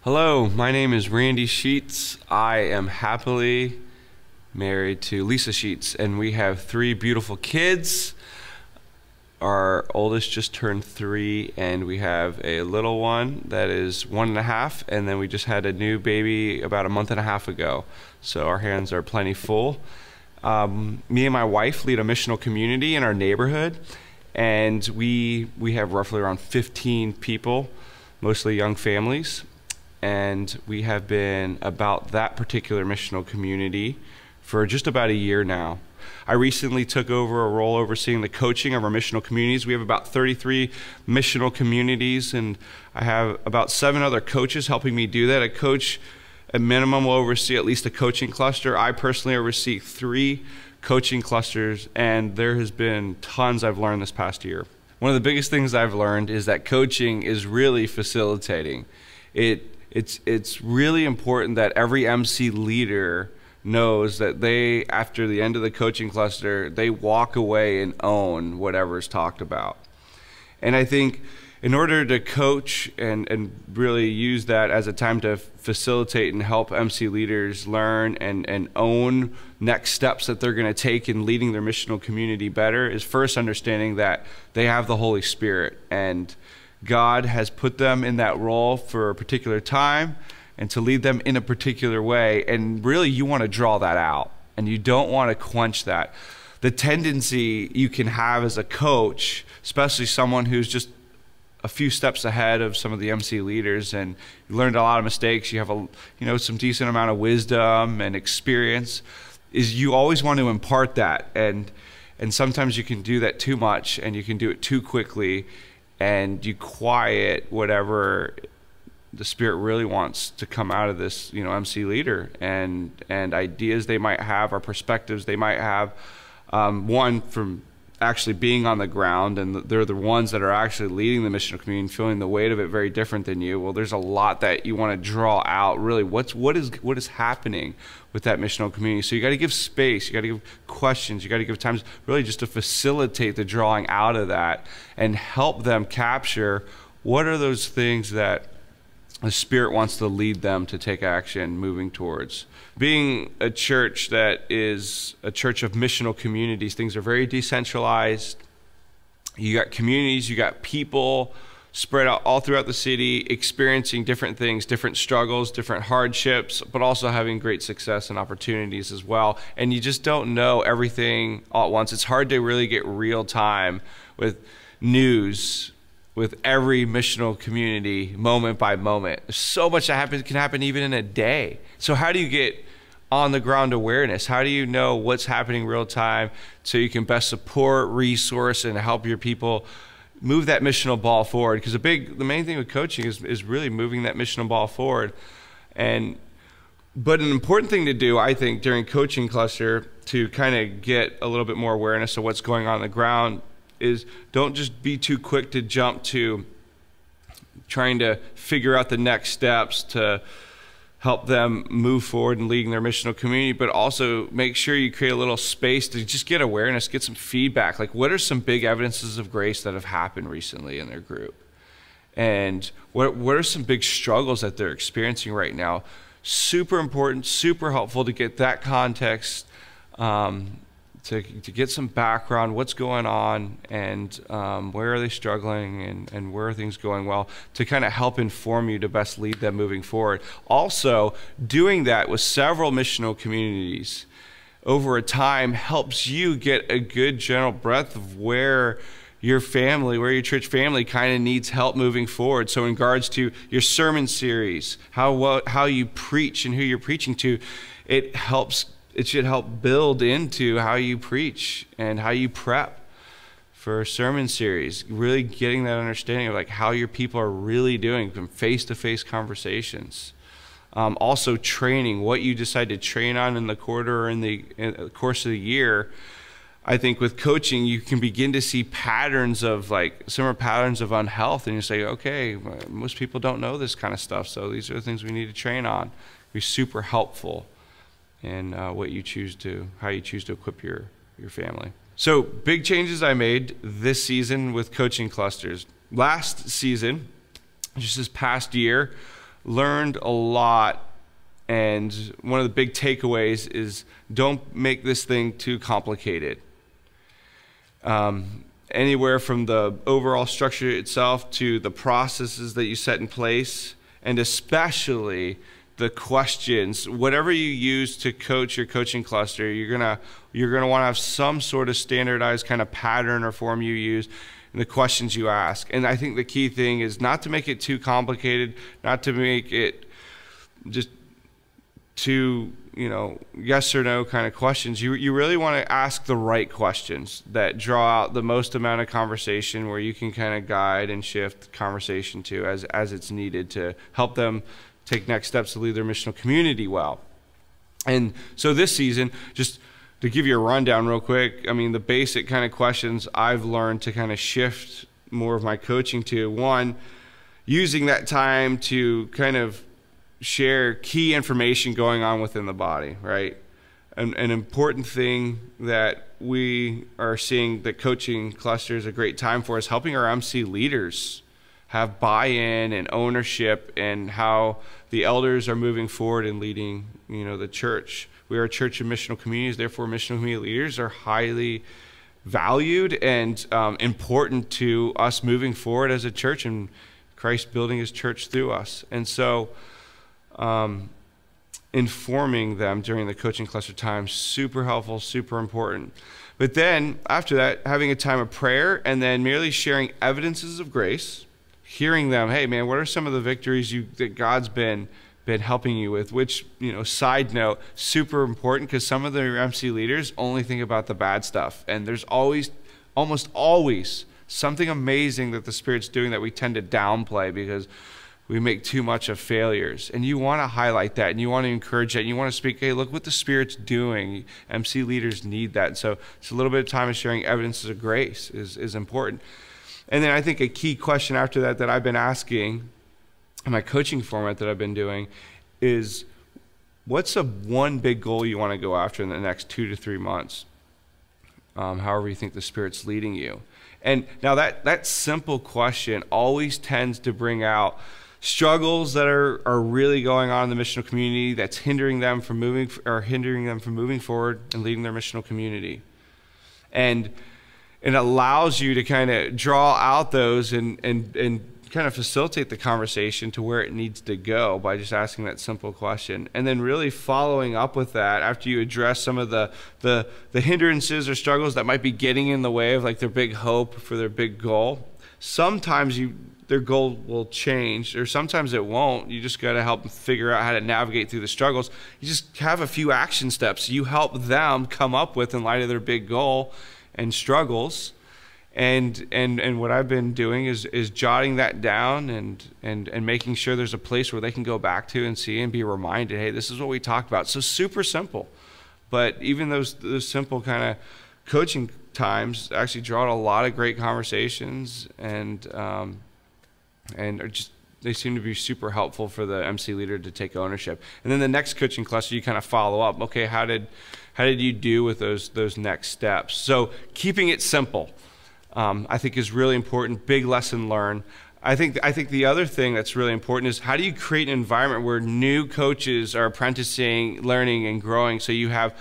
Hello, my name is Randy Sheets. I am happily married to Lisa Sheets, and we have 3 beautiful kids. Our oldest just turned 3, and we have a little one that is 1.5, and then we just had a new baby about a month and a half ago. So our hands are plenty full. Me and my wife lead a missional community in our neighborhood, and we have roughly around 15 people, mostly young families. And we have been about that particular missional community for just about a year now. I recently took over a role overseeing the coaching of our missional communities. We have about 33 missional communities, and I have about 7 other coaches helping me do that. A coach, at minimum, will oversee at least a coaching cluster. I personally oversee 3 coaching clusters, and there has been tons I've learned this past year. One of the biggest things I've learned is that coaching is really facilitating. It's really important that every MC leader knows that they, after the end of the coaching cluster, they walk away and own whatever is talked about. And I think in order to coach and really use that as a time to facilitate and help MC leaders learn and own next steps that they're going to take in leading their missional community better, is first understanding that they have the Holy Spirit, and God has put them in that role for a particular time and to lead them in a particular way. And really, you want to draw that out, and you don't want to quench that. The tendency you can have as a coach, especially someone who's just a few steps ahead of some of the MC leaders, and you learned a lot of mistakes, you have some decent amount of wisdom and experience, is you always want to impart that. And sometimes you can do that too much, and you can do it too quickly, and you quiet whatever the Spirit really wants to come out of this, MC leader, and ideas they might have, or perspectives they might have. One, from actually being on the ground, and they're the ones that are actually leading the missional community, feeling the weight of it very different than you. Well, there's a lot that you want to draw out. Really, what is happening with that missional community? So you got to give space, you got to give questions, you got to give times really just to facilitate the drawing out of that and help them capture what are those things that the Spirit wants to lead them to take action moving towards. Being a church that is a church of missional communities, things are very decentralized. You got communities, you got people spread out all throughout the city, experiencing different things, different struggles, different hardships, but also having great success and opportunities as well. And you just don't know everything all at once. It's hard to really get real time with news, with every missional community, moment by moment. There's so much that can happen even in a day. So how do you get on the ground awareness? How do you know what's happening real time so you can best support, resource, and help your people move that missional ball forward? Because the main thing with coaching is really moving that missional ball forward. But an important thing to do, I think, during coaching cluster to kind of get a little bit more awareness of what's going on the ground is don't just be too quick to jump to trying to figure out the next steps to help them move forward in leading their missional community, but also make sure you create a little space to just get awareness, get some feedback. Like, what are some big evidences of grace that have happened recently in their group? And what are some big struggles that they're experiencing right now? Super important, super helpful to get that context, to get some background, what's going on, and where are they struggling, and where are things going well, to kind of help inform you to best lead them moving forward. Also, doing that with several missional communities over a time helps you get a good general breadth of where your family, where your church family kind of needs help moving forward. So in regards to your sermon series, how you preach and who you're preaching to, it should help build into how you preach and how you prep for a sermon series, really getting that understanding of like how your people are really doing from face-to-face conversations. Also training, what you decide to train on in the quarter or in the course of the year. I think with coaching, you can begin to see patterns of similar patterns of unhealth, and you say, okay, most people don't know this kind of stuff, so these are the things we need to train on. Be super helpful in how you choose to equip your family. So big changes I made this season with coaching clusters. Last season, just this past year, learned a lot. And one of the big takeaways is don't make this thing too complicated. Anywhere from the overall structure itself to the processes that you set in place, and especially the questions. Whatever you use to coach your coaching cluster, you're gonna want to have some sort of standardized kind of pattern or form you use in the questions you ask. And I think the key thing is not to make it too complicated, not to make it just too, yes or no kind of questions. You really want to ask the right questions that draw out the most amount of conversation, where you can kind of guide and shift conversation to as it's needed to help them take next steps to lead their missional community well. And so this season, just to give you a rundown real quick, the basic kind of questions I've learned to kind of shift more of my coaching to: one, using that time to kind of share key information going on within the body, right? An important thing that we are seeing that coaching cluster is a great time for is helping our MC leaders have buy-in and ownership in how the elders are moving forward and leading, the church. We are a church of missional communities, therefore missional community leaders are highly valued and important to us moving forward as a church and Christ building his church through us. And so informing them during the coaching cluster time, super helpful, super important. But then after that, having a time of prayer and then merely sharing evidences of grace, hearing them, hey man, what are some of the victories that God's been helping you with? Which, side note, super important, because some of the MC leaders only think about the bad stuff. And there's almost always something amazing that the Spirit's doing that we tend to downplay because we make too much of failures. And you want to highlight that, and you want to encourage that, and you want to speak, hey, look what the Spirit's doing. MC leaders need that. So it's a little bit of time of sharing evidences of grace is important. And then I think a key question after that I've been asking in my coaching format that I've been doing is, what's one big goal you want to go after in the next 2 to 3 months? However you think the Spirit's leading you. And now that simple question always tends to bring out struggles that are really going on in the missional community that's hindering them from moving forward and leading their missional community. And it allows you to kind of draw out those and kind of facilitate the conversation to where it needs to go by just asking that simple question. And then really following up with that after you address some of the hindrances or struggles that might be getting in the way of like their big hope for their big goal. Sometimes their goal will change, or sometimes it won't. You just got to help them figure out how to navigate through the struggles. You just have a few action steps you help them come up with in light of their big goal and struggles. And what I've been doing is jotting that down and making sure there's a place where they can go back to and see and be reminded, hey, this is what we talked about. So super simple. But even those simple kind of coaching times actually draw out a lot of great conversations and are just, they seem to be super helpful for the MC leader to take ownership. And then the next coaching cluster, you kind of follow up. Okay, how did you do with those next steps? So keeping it simple, I think, is really important. Big lesson learned. I think the other thing that's really important is, how do you create an environment where new coaches are apprenticing, learning, and growing, so you have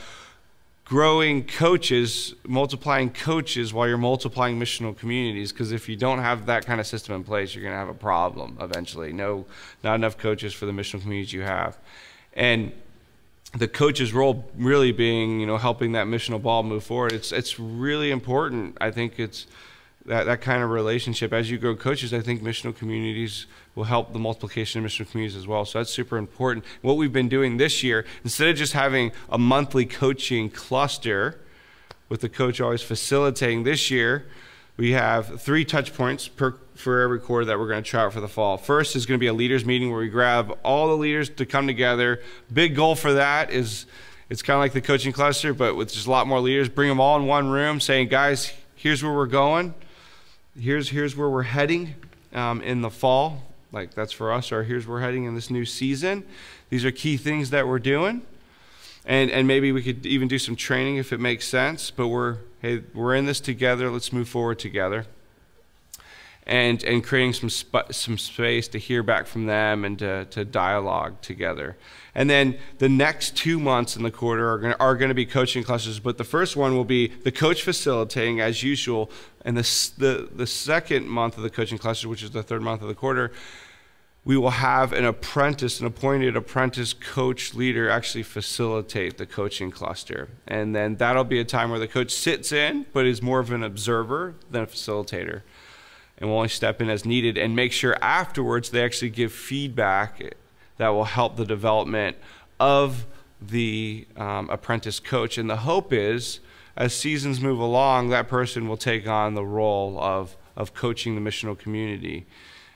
growing coaches, multiplying coaches while you're multiplying missional communities? Because if you don't have that kind of system in place, you're going to have a problem eventually. Not enough coaches for the missional communities you have. And the coach's role really being, helping that missional ball move forward. It's really important. I think it's that kind of relationship. As you grow coaches, I think missional communities will help the multiplication of missional communities as well. So that's super important. What we've been doing this year, instead of just having a monthly coaching cluster with the coach always facilitating, this year we have 3 touch points for every quarter that we're going to try out for the fall. First is going to be a leaders meeting where we grab all the leaders to come together. Big goal for that is, it's kind of like the coaching cluster, but with just a lot more leaders. Bring them all in one room saying, guys, here's where we're going. Here's where we're heading in the fall. Like, that's for us, or here's where we're heading in this new season. These are key things that we're doing. And maybe we could even do some training if it makes sense, but we're in this together. Let's move forward together. and creating some space to hear back from them and to dialogue together. And then the next 2 months in the quarter are going to be coaching clusters, but the first one will be the coach facilitating as usual, and the second month of the coaching cluster, which is the third month of the quarter, we will have an appointed apprentice coach leader actually facilitate the coaching cluster. And then that'll be a time where the coach sits in, but is more of an observer than a facilitator, and will only step in as needed and make sure afterwards they actually give feedback that will help the development of the apprentice coach. And the hope is, as seasons move along, that person will take on the role of coaching the missional community.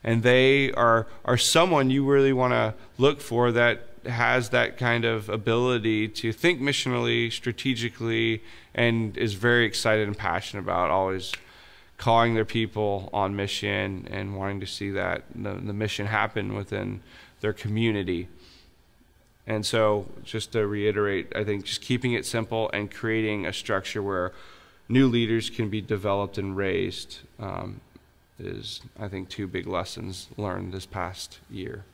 And they are someone you really want to look for that has that kind of ability to think missionally, strategically, and is very excited and passionate about always calling their people on mission and wanting to see that the mission happen within their community. And so, just to reiterate, I think just keeping it simple and creating a structure where new leaders can be developed and raised is, I think, 2 big lessons learned this past year.